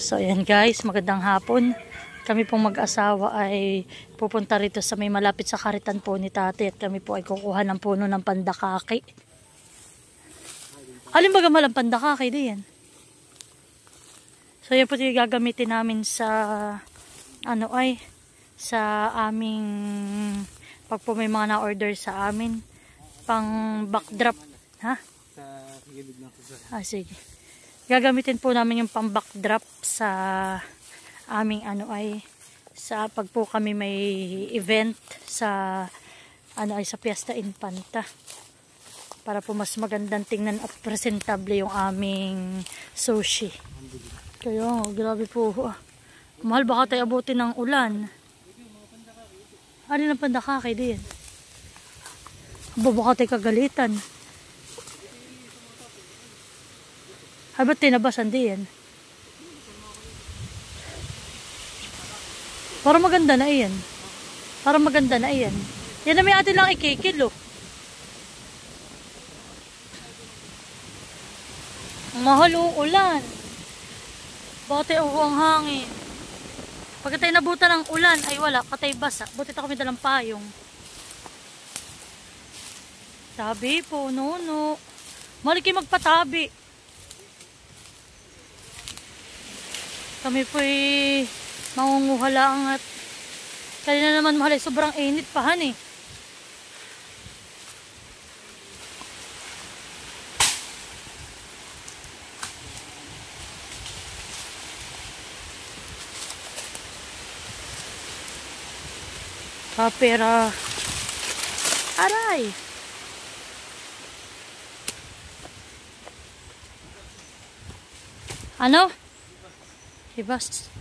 So ayan guys, magandang hapon. Kami pong mag-asawa ay pupunta rito sa may malapit sa karitan po ni Tate at kami po ay kukuha ng puno ng pandakaki. Alin ba gamal ang pandakaki diyan? So yan po yung gagamitin namin sa sa aming pag po may mga na-order sa amin pang backdrop. Ha? Sa gilid ng kusa. Sige. Gagamitin po namin yung pang backdrop sa aming sa pag po kami may event sa sa Fiesta Infanta. Para po mas magandang tingnan at presentable yung aming sushi. Kaya grabe po. Mahal baka tayo abutin ng ulan. Ano ng pandakaki din? Baka tayo kagalitan. Ba't tinabasan din? Para maganda na iyan. Para maganda na iyan. Yan na may atin lang ikikilo. Mahal o ulan. Bakit tayo ang hangin? Pagka tayo nabutan ng ulan, ay wala, katay basa. Buti tayo kami dalang payong. Tabi po, no. Mahal kayo magpatabi. Kami po'y mangunguha lang at kanina naman mahal sobrang init pahan eh. Kapera. Aray! Ano? Hibas.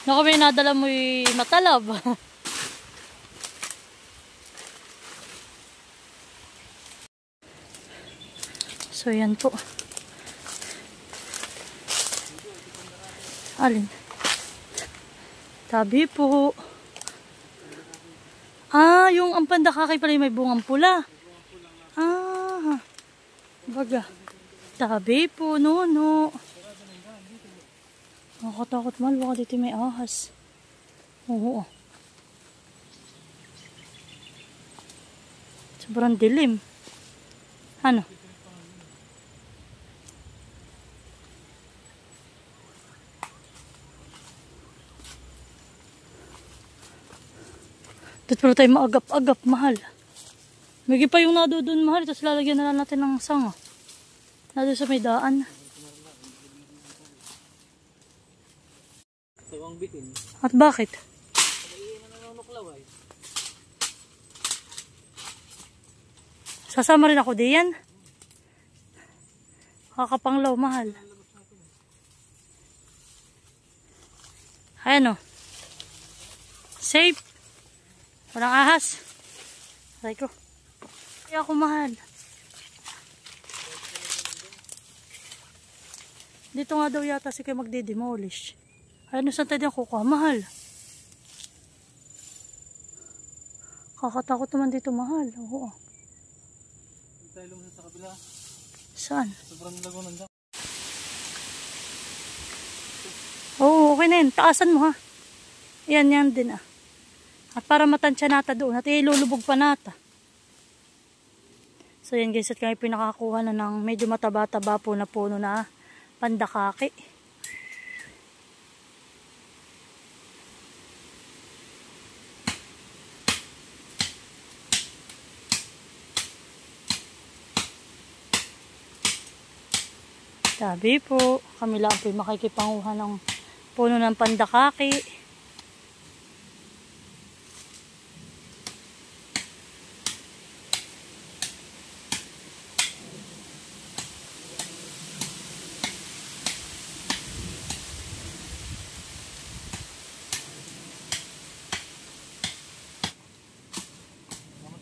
Naku, may nadala mo'y matalab. So, yan po. Alin? Tabi po. Yung ang pandakaki pala may bungang pula. Baga. Tabi po, no. Nakakatakot man, baka dito may ahas. Oo. Sobrang dilim. Ano? Dito pero tayo maagap-agap, mahal. May pa yung nado dun, mahal. Tapos lalagyan na lang natin ng sanga. Nado sa may daan. Sawang bitin. At bakit? Sasama rin ako diyan. Kakapanglaw, mahal. Ayan o. Safe. Walang ahas. Aray ko. Kaya ako mahal. Dito nga daw yata si kayo magde-demolish. Ano saan tayo kukuha? Mahal. Kakatakot naman dito, mahal. Oo. Tayo lumunod sa kabila. Saan? Sobrang lagunan daw. Oo, okay na yun. Taasan mo ha. Yan din ah. At para matansya nata doon. At ilulubog pa nata. So yan guys, at kami pinakakuha na ng medyo mataba-taba po na puno na pandakaki. Sabi po, kami lang po makikipanguha ng puno ng pandakaki.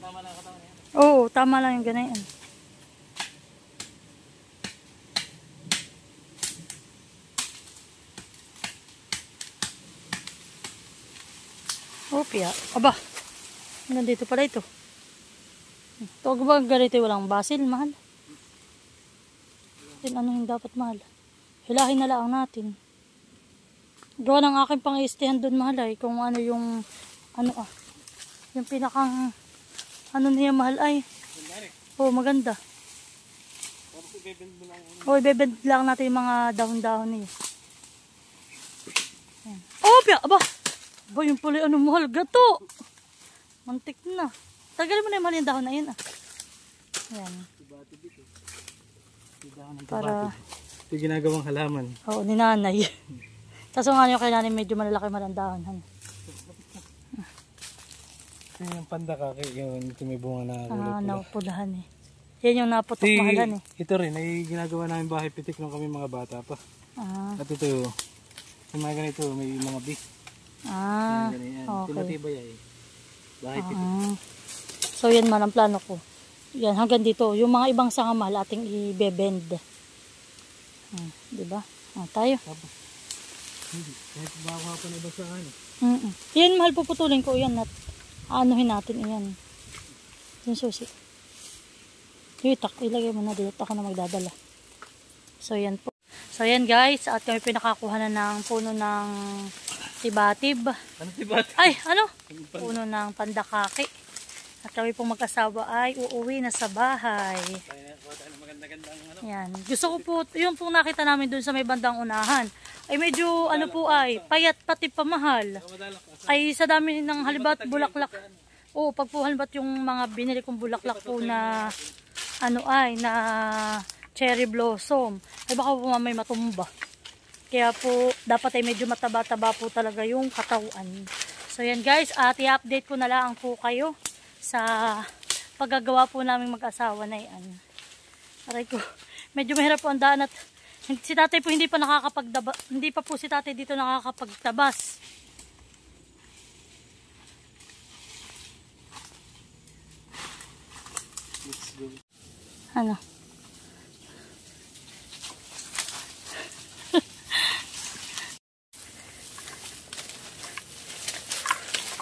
Tama lang katawan yan. Oo, tama lang yung ganayan. Opya. Aba. Nandito pala ito. Ito ba ganito walang basil, mahal? Then ano yung dapat, mahal? Hilahin na lang natin. Gawa ng aking pang-iistihan doon, mahal ay. Kung ano yung, yung pinakang, ano niya, mahal ay. Oo, maganda. Oo, ibebend lang natin yung mga dahon-dahon niya. Oh, aba! Ba, yung pala ano, mahal, gato! Mantik na. Tagalin mo na yung mahal yung dahon na yun, ah. Ayan. Para... Ito ginagawang halaman. Oo, ni nanay. Kaso nga yung kay nanay medyo malalaki malandahan. Ito yung pandakake, yung may bunga na kulay-pula. Napulahan eh. Yan yung naputok mahalan eh. Ito rin, ay ginagawa namin bahay pitik nung kami mga bata pa. At ito, yung mga ganito, may mga big. Okay. Tinatibay ay. Bahay pitik. So yan man ang plano ko. Yan, hanggang dito. Yung mga ibang sanga mahal ating i-bend. Diba? Tayo. Hindi. Kahit baka pa na iba sa ano. Yan mahal, puputulin ko yan at anuhin natin yan. Yung susi. Itak, ilagay mo na dito. Ako na magdadala. So yan po. So yan guys. At kami pinakakuha na ng puno ng tibatib. Ano tibatib? Ay, ano? Puno ng pandakake. At kami pong mag-asawa ay uuwi na sa bahay. Yan. Gusto ko po, yung pong nakita namin dun sa may bandang unahan. Ay medyo ano po ay, payat pati pamahal. Ay sa dami ng halibat bulaklak. Oo, pag po halibat yung mga binili kong bulaklak po na ano ay, na cherry blossom. Ay baka po may matumba. Kaya po, dapat ay medyo mataba-taba po talaga yung katawan. So yan guys, at i-update ko na lang po kayo sa paggagawa po namin mag-asawa na yan. Aray ko, medyo mahirap po ang daan at si tatay po hindi pa hindi pa po si tatay dito nakakapagtabas. Let's go. Ano?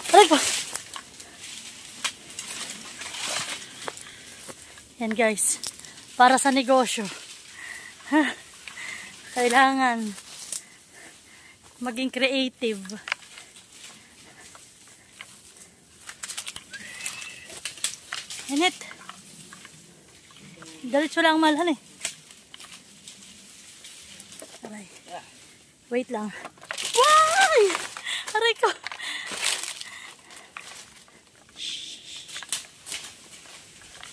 Aray ko! Yan guys, para sa negosyo. Kailangan maging creative. Init. Diretso lang malhan eh. Aray. Wait lang. Why? Aray ko.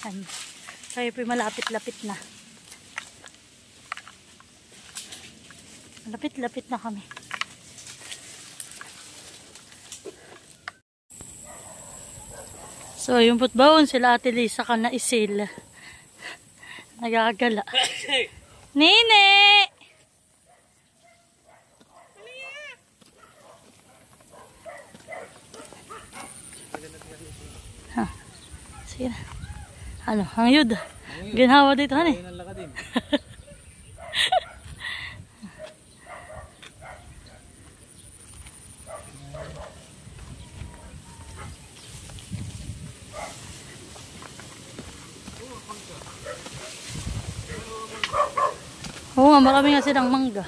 Yan. Kaya po malapit-lapit na. Malapit-lapit na kami. So, yung putbawon sila Ate Lisa ka na isil. Nagagala. Nene! Ha. Sige na. Ano, hangyod. Ginhawa dito, hani. Oo nga, marami nga silang mangga.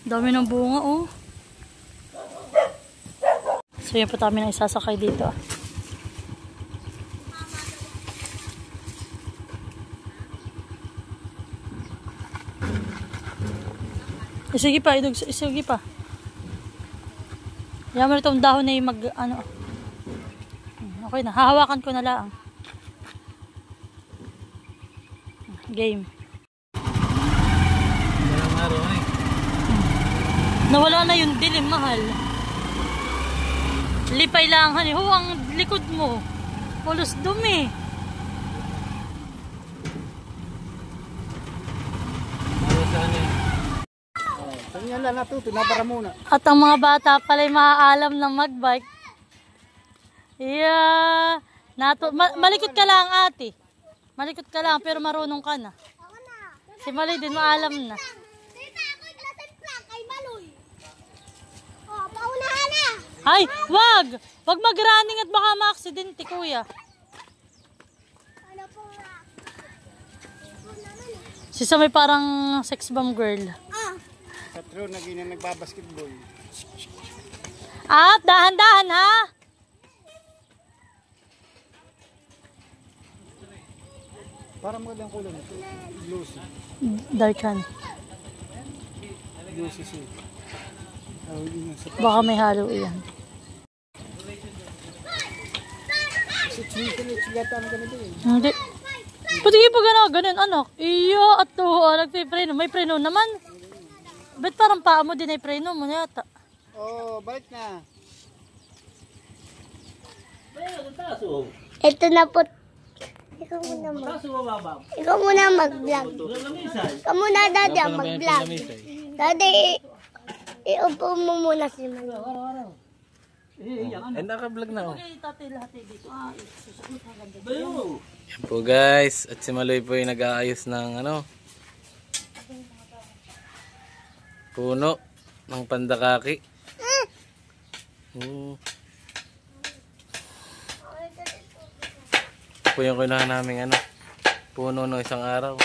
Dami ng bunga, oh. So, yan po kami na isasakay dito. Sige pa, sige pa. Yaman itong dahon na yung ano. Okay na, hahawakan ko na lang. Game. Nawala na yung dilim, mahal. Lipay lang, hani. Ang likod mo. Pulos dumi. At ang mga bata pala'y maaalam ng magbike. Yeah. Malikot ka lang, ate. Malikot ka lang, pero marunong ka na. Si Maloy din maalam na. Tita, ako'y lasemplang kay Maloy. Oh, paunahan na. Ay, wag! Wag mag-running at baka ma-aksidente, kuya. Si Sa may parang sex bomb girl. Sa true, nagbabasketball. At dahan-dahan ha. Para magandang kulay nito. Glossy. Darkan. Glossy siya. Baka may halo iyan. Kasi chigata ang ganito eh. Hindi. Pati pa ganun, anak. Iyo, at to, nagpipreno. May preno naman. Ba't parang paa mo din ay preno mo yata? Oh, balik na. Ito na po. Ikaw muna mag-vlog. Ikaw muna, Daddy, mag-vlog. Daddy, iupo mo muna si Mami. Naka-vlog na oh. Yan po guys, at si Maloy po yung nag-aayos ng puno ng pandakaki. Po yung kinuha namin puno no isang araw.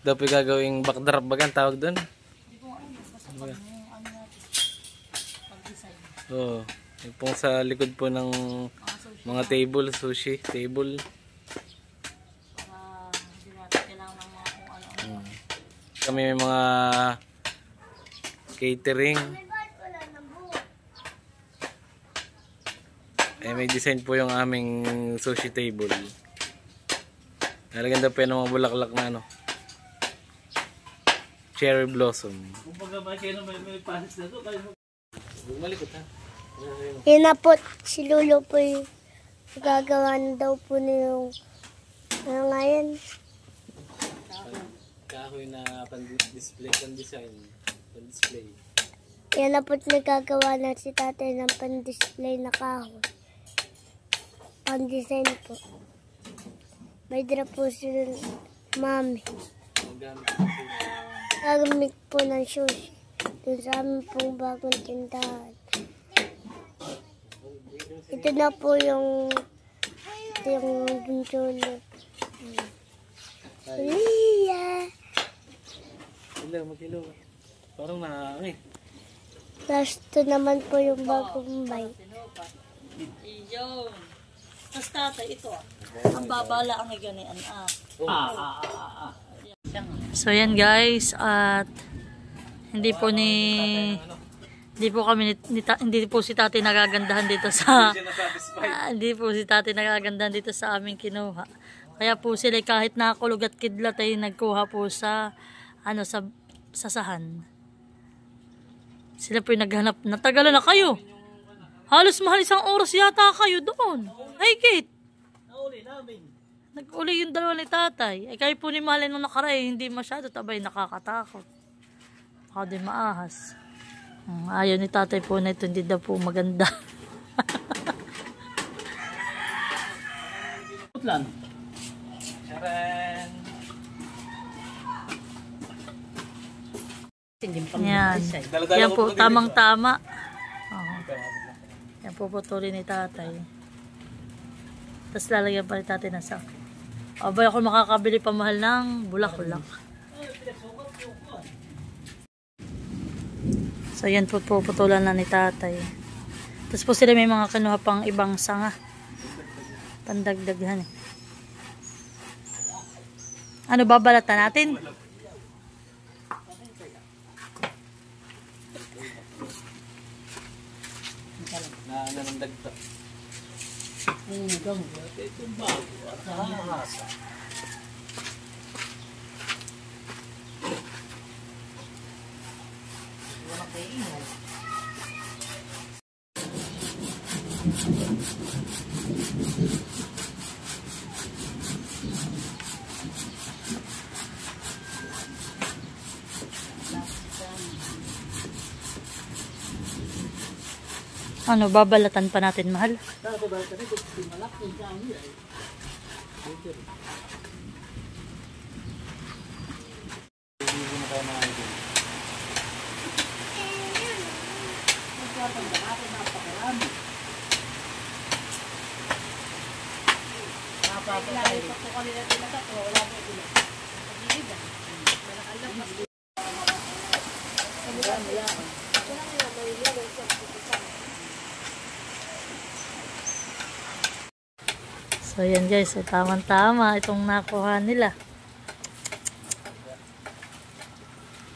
Dapat gagawing backdrop bagang tawag doon. Oh, yung pong sa likod po ng mga table, sushi table. Kami may mga catering. May design po yung aming sushi table. Nalagyan daw po ng mga bulaklak na cherry blossom. Malikot ha. Yun na po, si Lolo po yung gagawa na daw po na yung ngayon. Kahoy na pan-display, pan-design, pan-display. Yan na po nagagawa na si tatay ng pan-display na kahoy. Pan-design po. May dira po si Mami. Gagamit po ng sushi. Doon sa amin pong bagong tindahan. Ito na po yung dunsolo. Iya. Hello, mag-hello. Parang Tapos ito naman po yung bagong bike. Iyon. Tapos tatay, ito ang babala ang ganyan. So yan guys, at hindi po si tatay nagagandahan dito sa hindi po si tatay nagagandahan dito sa aming kinuha. Kaya po sila kahit nakakulog at kidlat ay nagkuha po sa sa sahan. Sila po yung naghanap. Natagalan na kayo. Halos mahal isang oras yata kayo doon. Ay, Kate. Nag-uli yung dalawa ni tatay. Ay, kayo po ni Malin nung nakaray, hindi masyado tabay, nakakatakot. Baka din maahas. Ayaw ni tatay po na ito, hindi daw po maganda. Putlan. Charan. Yan. Yan po, tamang-tama. Yan po putulin ni tatay. Tapos lalagyan pa ni tatay ng sak. Abay ako makakabili pa mahal ng bulak-bulak. So yan po puputulan na ni tatay. Tapos po sila may mga kinuha pang ibang sanga. Pandagdaghan eh. Ano babalatan natin? Nanandag to. Itong bago at nahahasa. Wala kayo mo. Ano, babalatan pa natin, mahal? So yan guys, so tamang-tama itong nakuha nila.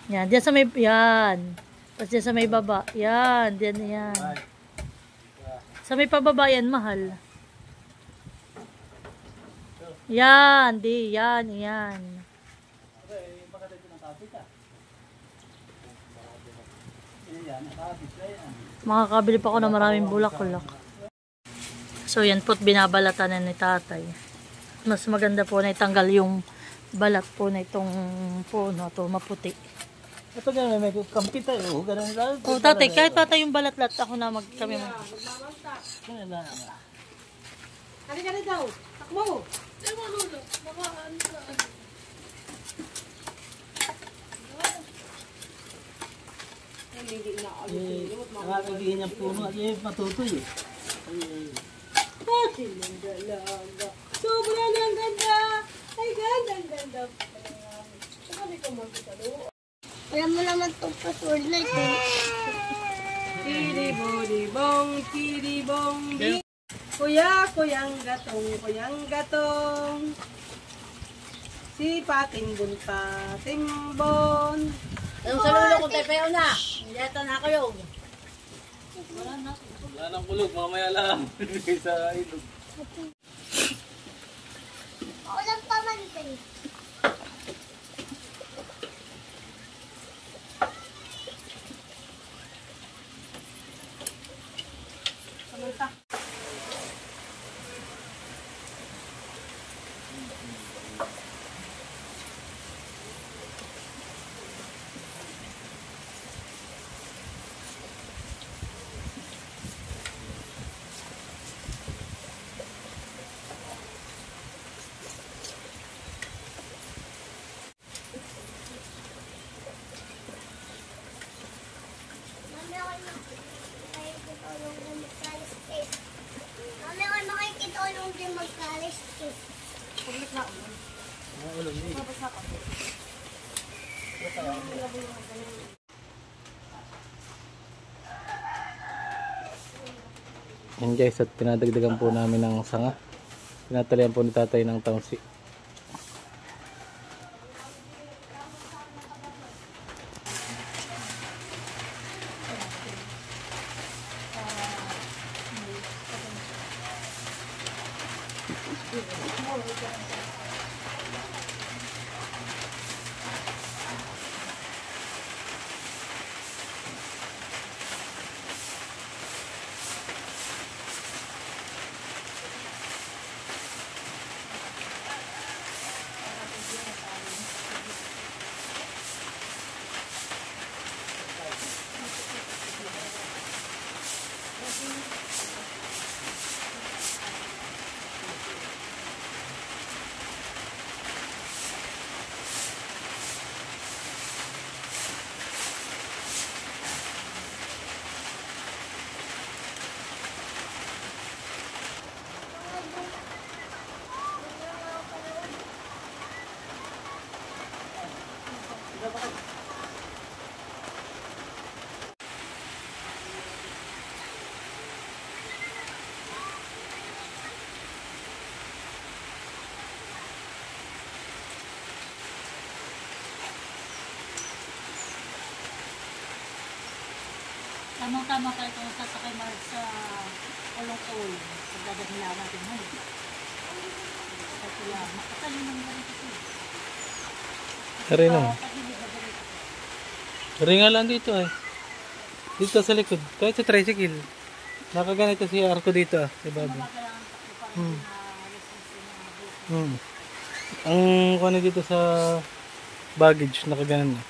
Yan, diyan sa may, yan. Tapos diyan sa may baba, yan, diyan yan. Sa may pababa yan, mahal. Yan, yan. Makakabili pa ako ng maraming bulaklak. So yan po't binabalatan na ni tatay. Mas maganda po na itanggal yung balat po na itong puno to maputi. Ito gano'n, may kampita eh. Ganun lang. Oh tatay, kahit tatay yung balat-lat ako na kami mag... Ganun lang. Halika na daw. Takbo. Ang aking niyang puno ay matutoy eh. Dalaga. Sobrang ang ganda. Ay, ganda. Sabi ko magkitalo. Alam mo naman itong password na ito. Kiribong, di. Kuyang gatong. Si Patimbon. Yung sa lulo ko tayo na. Yata na kayo. Wala nang kulog, mamaya lang. Sa ilog. Ulam pa man ito. Mami, ako makikitulong din magkalistis. Yan guys, at pinadagdagan po namin ng sanga. Pinatalian po ni tatay ng tamsi. Tamang-tama tayo kung sasakay Mark sa Olong-Ol. Sa dadagila natin ngayon. Sa sila, makatalin ng ganito siya. Tari na. Tari nga lang dito eh. Dito sa likod. Kahit sa tricycle. Nakaganito si Arco dito ah. Si Bobby. Ang kano dito sa baggage nakaganan na.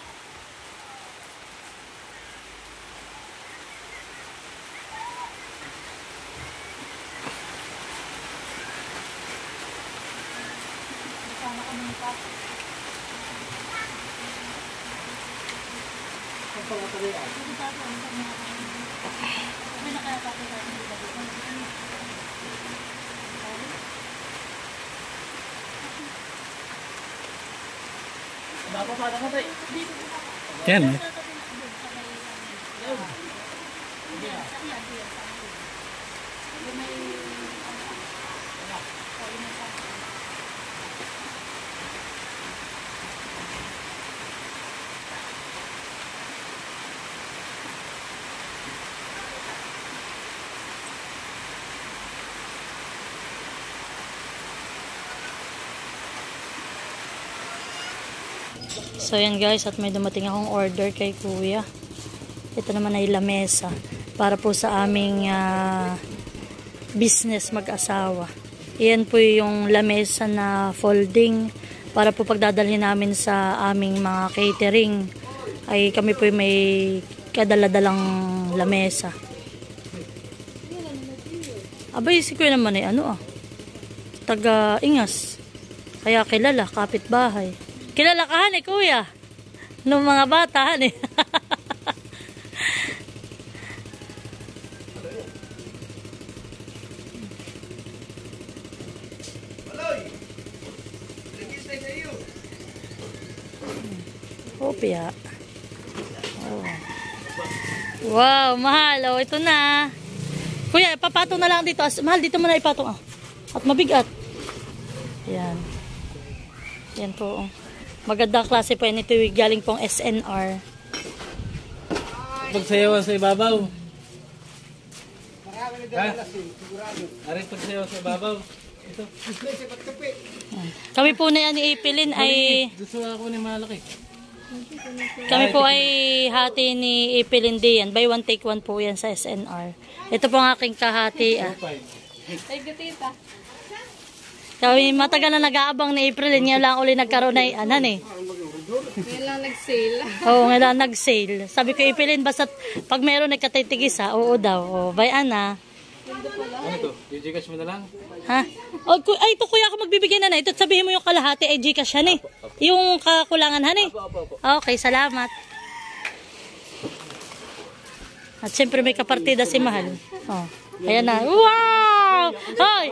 Yan. So yan guys, at may dumating akong order kay kuya. Ito naman ay lamesa para po sa aming business mag-asawa. Iyan po yung lamesa na folding para po pagdadalhin namin sa aming mga catering. Ay kami po may kadaladalang lamesa. Abay si kuya naman ay taga Ingas. Kaya kilala, kapitbahay. Kilala ka kuya? Nung mga bata Opya. Oh. Wow, mahal. Oh, ito na. Kuya, ipapatong na lang dito. Mahal, dito mo na ipatong. At mabigat. Yan. Yan po. Magandang klase po yan. Ito galing pong SNR. Pagsayawan sa ibabaw. Aray pagsayawan sa ibabaw. Ito. Kami po na yan ni Ipilin ay... Gusto ako ni malaki. Kami po ay hati ni Ipilin diyan. Buy one take one po yan sa SNR. Ito po ang aking kahati. Ay, gatita. Kami matagal na nag-aabang ni April. Ngayon lang uli nagkaroon na Ngayon lang nag-sale. Oo, ngayon lang nag-sale. Sabi ko, Ipilin, basta pag meron ay katitigis oo daw. Bye, Ana. Ano to? Gcash mo na lang? Ha? Ay, ito kuya ako magbibigay na ito. Sabihin mo yung kalahati ay Gcash yan Yung kakulangan Okay, salamat. At siyempre may kapartida si Mahal. Ayan na. Wow! Ay!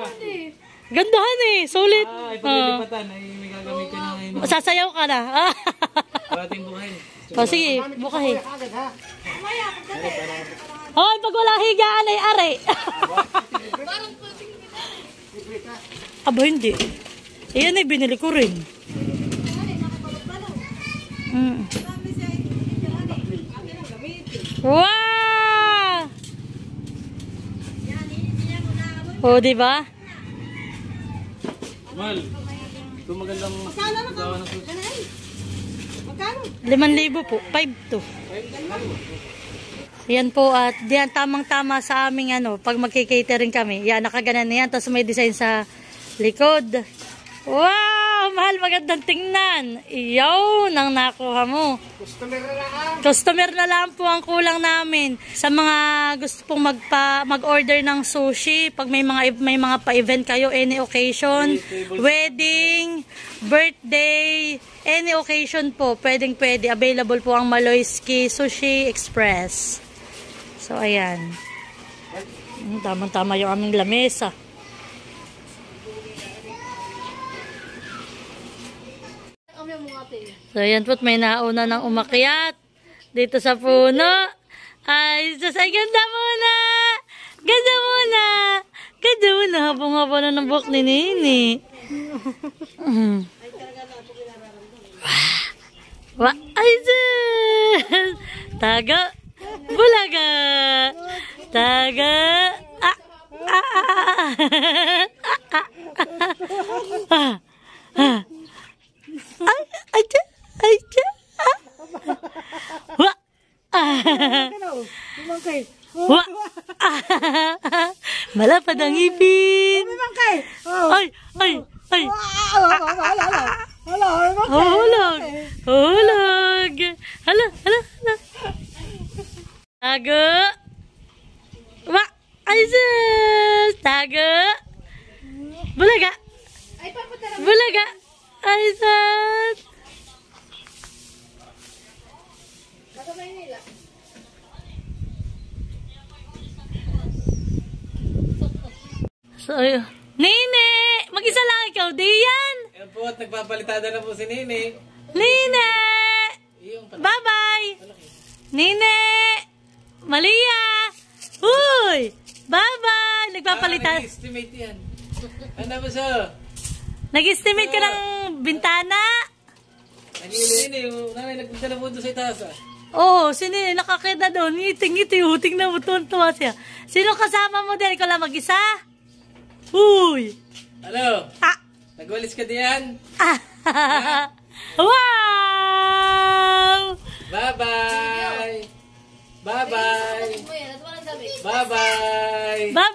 Gandahan sulit. Pagkilipatan ay may gagamit ka na ngayon. Sasayaw ka na. Parating bukahin. Sige, bukahin. Hoy, pag wala higaan ay are. Aba, hindi. Iyan ay binili ko rin. Wow! O, diba? Mal, ito magandang gawa ng sushi. 5,000 po. 5 to. Yan po at diyan tamang-tama sa aming pag magki-catering kami. Yan, nakaganan na yan. Tapos may design sa likod. Wow! Mahal, magandang tingnan. Iyaw, nang nakuha mo. Customer na lang po ang kulang namin. Sa mga gusto pong mag-order ng sushi, pag may mga pa-event kayo, any occasion, wedding, birthday, any occasion po, pwedeng-pwede. Available po ang Maloyski Sushi Express. So, ayan. Tamang-tama yung aming lamesa. So, ayan po, may nauna ng umakyat dito sa puno. Ay, ganda muna! Ganda muna! Ganda muna! Habang-haba na ng buhok ni Nini. Ay, taga! Bulaga! Taga! Malapad ang ipin. Ay. Hulog. Hala. Tago. Ay, sus. Tago. Bulaga. Ay, sus. So, Nene! Mag-isa lang ikaw, di yan? Ayan po at nagpapalitada na po si Nene. Nine! Bye-bye! Nine! Malia! Uy! Bye-bye! Nagpapalitan. Nag-estimate yan. Ano ba siya? Nag-estimate ka ng bintana? Nag-iili yung nanay nagpunta na po doon sa itaas ah. Oo, sino yun? Nakakita doon. Ngiting-ngiti. Tingnan mo, tuwa siya. Sino kasama mo din? Ikaw lang mag-isa? Uy! Ano? Ah! Nagwalis ka diyan? Wow! Bye-bye! Bye-bye! Bye-bye! Bye-bye!